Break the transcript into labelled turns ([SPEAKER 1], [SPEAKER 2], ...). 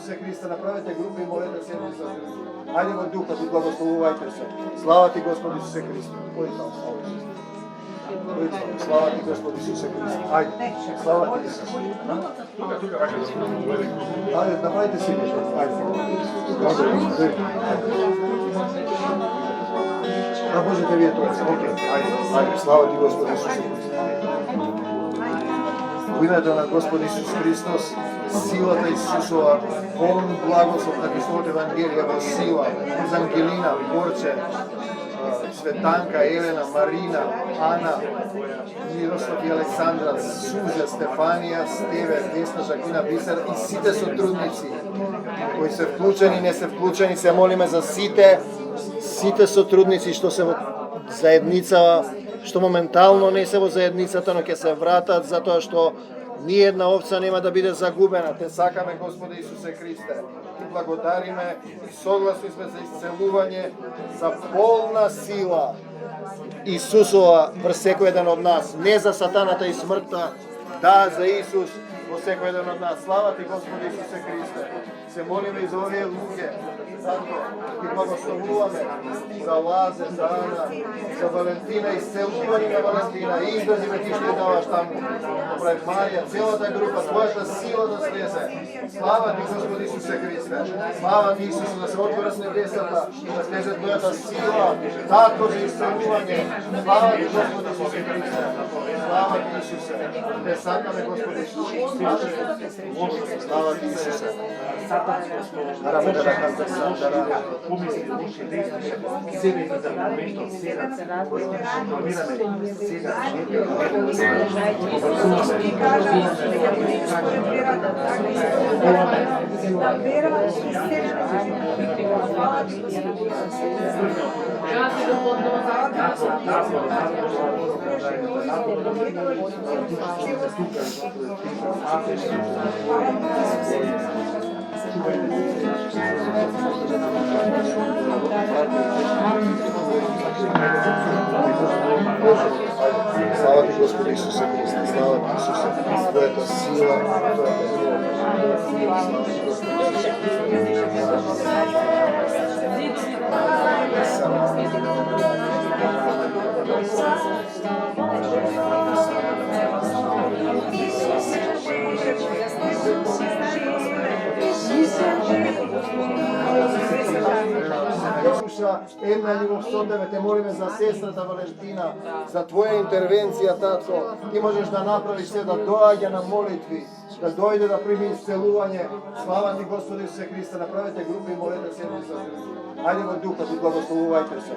[SPEAKER 1] Ісусе Христе, направите групи і молете се Ісусе Христе. Айде во духа, ти благословувайте се. Слава ти, Господи Ісусе Христе. Кој там? Слава ти, Господи Исусе Христе. Айде, слава ти, Исусе. Айде, направите си нещо. Айде. Да можете вие тоа. Окей. Айде, слава ти, Господи Исусе Христе. Во името на Господи Исус Христос, силата Исусова, полн благослов на Христовата Евангелија во сила, из Ангелина, Борче, Светанка, Елена, Марина, Ана, Мирослав и Александра, Суза, Стефанија, Стеве, Десна, Жакина, Бисер и сите сотрудници кои се вклучени, не се вклучени, се молиме за сите сотрудници што се во заедница, што моментално не се во заедницата, но ќе се вратат, затоа што ни една овца нема да биде загубена. Те сакаме, Господи Исусе Христе. Ти благодариме и согласни сме за исцелување, за полна сила Исусова врз секој еден од нас. Не за сатаната и смртта, да за Исус во секој еден од нас. Слава ти, Господи Исусе Христе. Се молиме и за овие луѓе. Зато ти благословуваме за Лазе, за Ана, за Валентина, исцелување на Валентина, изразиме ти што даваш таму. Направи Марија, целата група, твојата сила да слезе. Слава ти, Господи Исусе Христе. Слава ти, Исусе, да се отвора с небесата, да слезе твојата сила, тако за исцелување. Слава ти, Господи Исусе Христе. Слава ти, Исусе. Те сакаме, Господи Исусе. Слава ти, Исусе.
[SPEAKER 2] Pomisli loše dejstva, sebe za momento vsega, kontinuirane vsega
[SPEAKER 1] Слава ти, Господи Исусе Христе, слава ти, Исусе, твојата сила, твојата една љубов со тебе, те молиме за сестрата Валентина, за твоја интервенција, татко. Ти можеш да направиш се да доаѓа на молитви, да дојде да прими исцелување. Слава ти, Господи Исусе Христе, направете групи и молете се. Ајде во духа, ти благословувајте се.